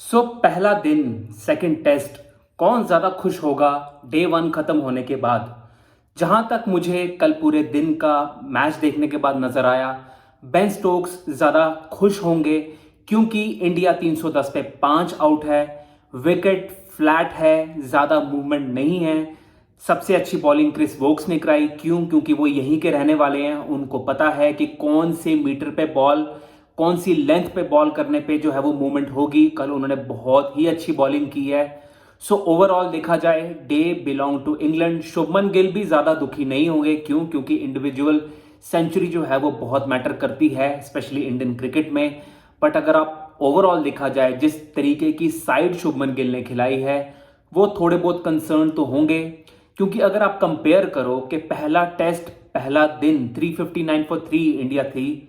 पहला दिन second test कौन ज़्यादा खुश होगा डे वन ख़त्म होने के बाद। जहां तक मुझे कल पूरे दिन का मैच देखने के बाद नज़र आया, बेन स्टोक्स ज़्यादा खुश होंगे क्योंकि इंडिया 310 पे 5 आउट है, विकेट फ्लैट है, ज़्यादा मूवमेंट नहीं है। सबसे अच्छी बॉलिंग क्रिस वोक्स ने कराई। क्योंकि वो यहीं के रहने वाले हैं, उनको पता है कि कौन से मीटर पे बॉल, कौन सी लेंथ पे बॉल करने पे जो है वो मूवमेंट होगी। कल उन्होंने बहुत ही अच्छी बॉलिंग की है। ओवरऑल देखा जाए, they belong to England. Shubman Gill भी ज्यादा दुखी नहीं होंगे। क्योंकि इंडिविजुअल सेंचुरी जो है वो बहुत मैटर करती है, स्पेशली इंडियन क्रिकेट में। बट अगर आप ओवरऑल देखा जाए, जिस तरीके की साइड शुभमन गिल ने खिलाई है, वो थोड़े बहुत कंसर्न तो होंगे। क्योंकि अगर आप कंपेयर करो कि पहला टेस्ट, पहला दिन 359 फॉर 3 इंडिया थी,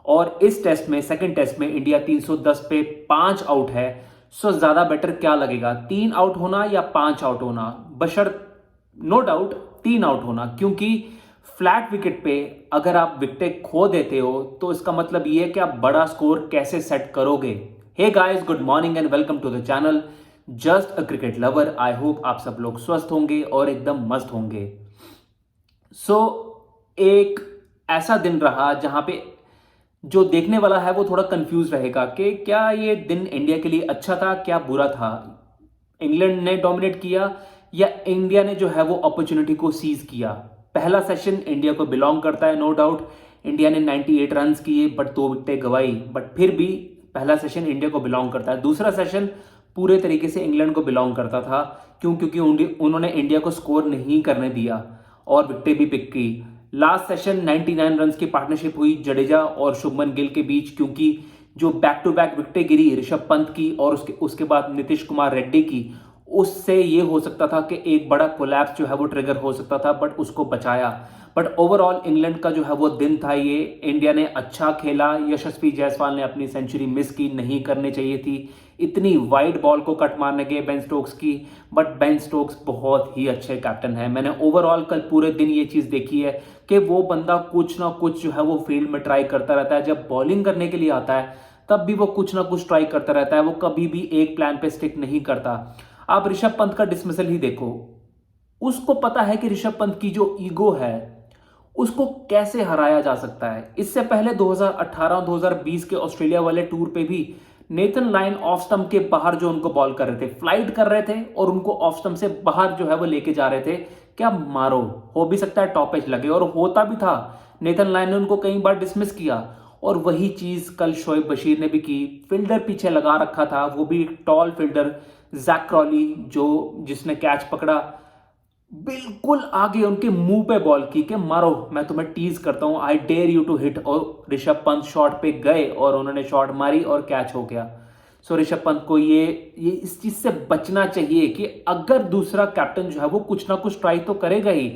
और इस टेस्ट में, सेकंड टेस्ट में इंडिया 310 पे 5 आउट है। ज्यादा बेटर क्या लगेगा, 3 आउट होना या 5 आउट होना? बशर्त नो डाउट 3 आउट होना। क्योंकि फ्लैट विकेट पे अगर आप विकेट खो देते हो तो इसका मतलब ये है कि आप बड़ा स्कोर कैसे सेट करोगे। Hey guys, good morning and welcome to the channel just a cricket lover. I hope आप सब लोग स्वस्थ होंगे और एकदम मस्त होंगे। एक ऐसा दिन रहा जहां पे जो देखने वाला है वो थोड़ा कंफ्यूज रहेगा कि क्या ये दिन इंडिया के लिए अच्छा था, क्या बुरा था। इंग्लैंड ने डोमिनेट किया या इंडिया ने जो है वो अपॉर्चुनिटी को सीज किया। पहला सेशन इंडिया को बिलोंग करता है, नो डाउट। इंडिया ने 98 रन किए बट 2 विकेटें गंवाई, बट फिर भी पहला सेशन इंडिया को बिलोंग करता है। दूसरा सेशन पूरे तरीके से इंग्लैंड को बिलोंग करता था। क्योंकि उन्होंने इंडिया को स्कोर नहीं करने दिया और विकेटें भी पिक की। लास्ट सेशन 99 रन्स की पार्टनरशिप हुई जडेजा और शुभमन गिल के बीच। क्योंकि जो बैक टू बैक विकेटें गिरी ऋषभ पंत की और उसके बाद नीतीश कुमार रेड्डी की, उससे ये हो सकता था कि एक बड़ा कोलैप्स जो है वो ट्रिगर हो सकता था, बट उसको बचाया। बट ओवरऑल इंग्लैंड का जो है वो दिन था ये। इंडिया ने अच्छा खेला। यशस्वी जायसवाल ने अपनी सेंचुरी मिस की, नहीं करनी चाहिए थी। इतनी वाइड बॉल को कट मारने गए बेन स्टोक्स की, बट बेन स्टोक्स बहुत ही अच्छे कैप्टन है। मैंने ओवरऑल कल पूरे दिन ये चीज देखी है कि वो बंदा कुछ ना कुछ जो है वो फील्ड में ट्राई करता रहता है। जब बॉलिंग करने के लिए आता है तब भी वो कुछ ना कुछ ट्राई करता रहता है। वो कभी भी एक प्लान पे स्टिक नहीं करता। आप ऋषभ पंत का डिसमिसल ही देखो। उसको पता है कि ऋषभ पंत की जो ईगो है उसको कैसे हराया जा सकता है। इससे पहले 2018 और 2020 के ऑस्ट्रेलिया वाले टूर पे भी नेथन लाइन ऑफ स्टंप के बाहर जो उनको बॉल कर रहे थे, फ्लाइट कर रहे थे और उनको ऑफ स्टंप से बाहर जो है वो लेके जा रहे थे। क्या मारो, हो भी सकता है टॉप एज लगे, और होता भी था। नेथन लाइन ने उनको कई बार डिसमिस किया। और वही चीज कल शोएब बशीर ने भी की। फील्डर पीछे लगा रखा था, वो भी टॉल फील्डर जैक क्रॉली, जिसने कैच पकड़ा, बिल्कुल आगे उनके मुंह पे बॉल की कि मारो, मैं तुम्हें टीज करता हूं, I dare you to hit. और ऋषभ पंत शॉट पे गए और उन्होंने शॉट मारी और कैच हो गया। ऋषभ पंत को ये इस चीज से बचना चाहिए कि अगर दूसरा कैप्टन जो है वो कुछ ना कुछ ट्राई तो करेगा ही।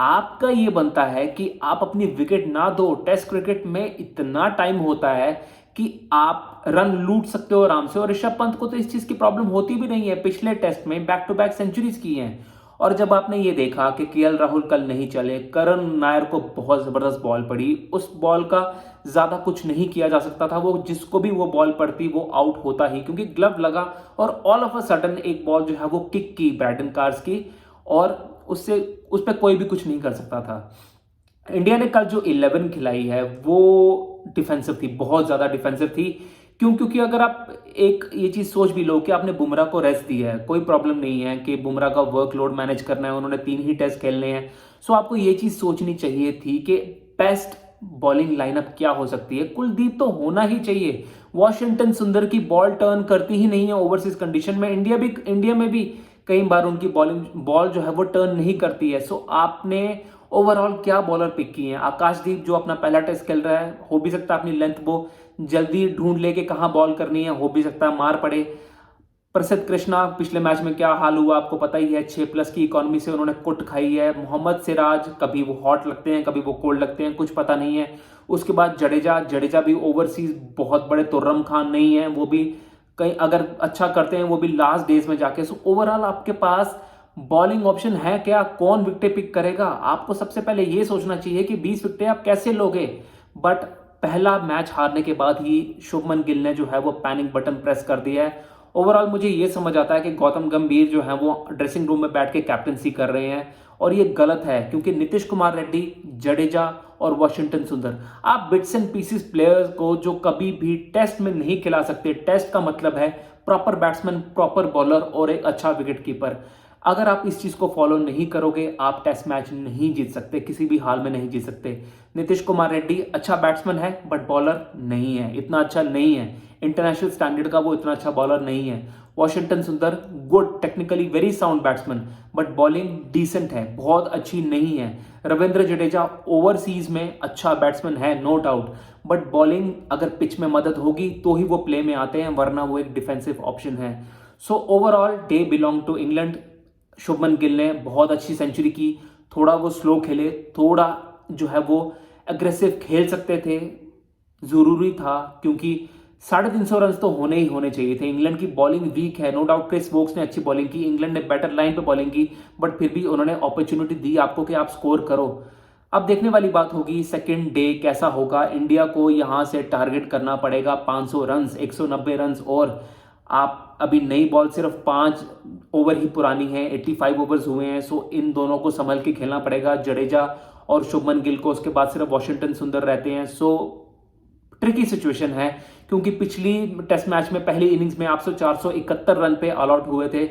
आपका ये बनता है कि आप अपनी विकेट ना दो। टेस्ट क्रिकेट में इतना टाइम होता है कि आप रन लूट सकते हो आराम से। और ऋषभ पंत को तो इस चीज की प्रॉब्लम होती भी नहीं है। पिछले टेस्ट में बैक टू बैक सेंचुरीज की हैं। और जब आपने ये देखा कि केएल राहुल कल नहीं चले, करण नायर को बहुत जबरदस्त बॉल पड़ी, उस बॉल का ज्यादा कुछ नहीं किया जा सकता था। वो जिसको भी वो बॉल पड़ती वो आउट होता ही, क्योंकि ग्लव लगा और ऑल ऑफ अ सडन एक बॉल जो है वो किक की ब्रैडन कार्स की, और उससे उस पर कोई भी कुछ नहीं कर सकता था। इंडिया ने कल जो 11 खिलाई है वो डिफेंसिव थी, बहुत ज्यादा डिफेंसिव थी। क्योंकि अगर आप एक ये चीज सोच भी लो कि आपने बुमराह को रेस्ट दिया है, कोई प्रॉब्लम नहीं है कि बुमराह का वर्कलोड मैनेज करना है, उन्होंने 3 ही टेस्ट खेलने हैं। आपको ये चीज सोचनी चाहिए थी कि बेस्ट बॉलिंग लाइनअप क्या हो सकती है। कुलदीप तो होना ही चाहिए। वॉशिंगटन सुंदर की बॉल टर्न करती ही नहीं है ओवरसीज कंडीशन में। इंडिया में भी कई बार उनकी बॉल जो है वो टर्न नहीं करती है। आपने ओवरऑल क्या बॉलर पिक किए हैं? आकाशदीप जो अपना पहला टेस्ट खेल रहा है, हो भी सकता है अपनी लेंथ वो जल्दी ढूंढ ले के कहां बॉल करनी है, हो भी सकता है मार पड़े। प्रसिद्ध कृष्णा, पिछले मैच में क्या हाल हुआ आपको पता ही है। 6+ की इकोनॉमी से उन्होंने कुट खाई है। मोहम्मद सिराज, कभी वो हॉट लगते हैं कभी वो कोल्ड लगते हैं, कुछ पता नहीं है। उसके बाद जडेजा भी ओवरसीज बहुत बड़े तुर्रम खान नहीं है, वो भी कहीं अगर अच्छा करते हैं वो भी लास्ट डेज में जाके। ओवरऑल आपके पास बॉलिंग ऑप्शन है क्या? कौन विकेटें पिक करेगा? आपको सबसे पहले ये सोचना चाहिए कि 20 विकेटें आप कैसे लोगे। बट पहला मैच हारने के बाद ही शुभमन गिल ने जो है वो पैनिक बटन प्रेस कर दिया है ओवरऑल मुझे ये समझ आता है कि गौतम गंभीर जो है वो ड्रेसिंग रूम में बैठ के कैप्टनसी कर रहे हैं और ये गलत है, क्योंकि नीतीश कुमार रेड्डी, जडेजा और वॉशिंगटन सुंदर, आप बिट्स एंड पीसीस प्लेयर्स को जो कभी भी टेस्ट में नहीं खिला सकते। टेस्ट का मतलब है प्रॉपर बैट्समैन, प्रॉपर बॉलर और एक अच्छा विकेट कीपर। अगर आप इस चीज को फॉलो नहीं करोगे, आप टेस्ट मैच नहीं जीत सकते, किसी भी हाल में नहीं जीत सकते। नीतीश कुमार रेड्डी अच्छा बैट्समैन है बट बॉलर नहीं है, इतना अच्छा नहीं है, इंटरनेशनल स्टैंडर्ड का वो इतना अच्छा बॉलर नहीं है। Washington Sundar good, technically very sound batsman but bowling decent है, बहुत अच्छी नहीं है। रविंद्र जडेजा ओवरसीज में अच्छा बैट्समैन है, नो डाउट, बट बॉलिंग अगर पिच में मदद होगी तो ही वो प्ले में आते हैं, वरना वो एक डिफेंसिव ऑप्शन है। So overall they belong to England. Shubman Gill ने बहुत अच्छी सेंचुरी की, थोड़ा वो स्लो खेले, थोड़ा जो है वो एग्रेसिव खेल सकते थे, जरूरी था, क्योंकि 350 रन तो होने ही होने चाहिए थे। इंग्लैंड की बॉलिंग वीक है, नो डाउट। क्रिस वोक्स ने अच्छी बॉलिंग की, इंग्लैंड ने बेटर लाइन पे बॉलिंग की, बट फिर भी उन्होंने अपॉर्चुनिटी दी आपको कि आप स्कोर करो। अब देखने वाली बात होगी सेकेंड डे कैसा होगा। इंडिया को यहां से टारगेट करना पड़ेगा 500 रन, 190 रन, और आप अभी नई बॉल सिर्फ 5 ओवर ही पुरानी है, 85 ओवर्स हुए हैं। सो इन दोनों को संभल के खेलना पड़ेगा, जडेजा और शुभमन गिल को। उसके बाद सिर्फ वॉशिंगटन सुंदर रहते हैं। सो ट्रिकी सिचुएशन है, क्योंकि पिछली टेस्ट मैच में पहली इनिंग्स में आप 471 रन पे ऑल आउट हुए थे,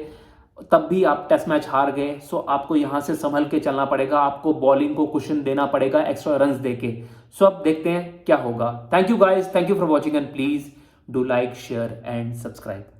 तब भी आप टेस्ट मैच हार गए। सो आपको यहां से संभल के चलना पड़ेगा, आपको बॉलिंग को कुशन देना पड़ेगा एक्स्ट्रा रन देके। सो अब देखते हैं क्या होगा। Thank you guys, thank you for watching and please do like, share and subscribe.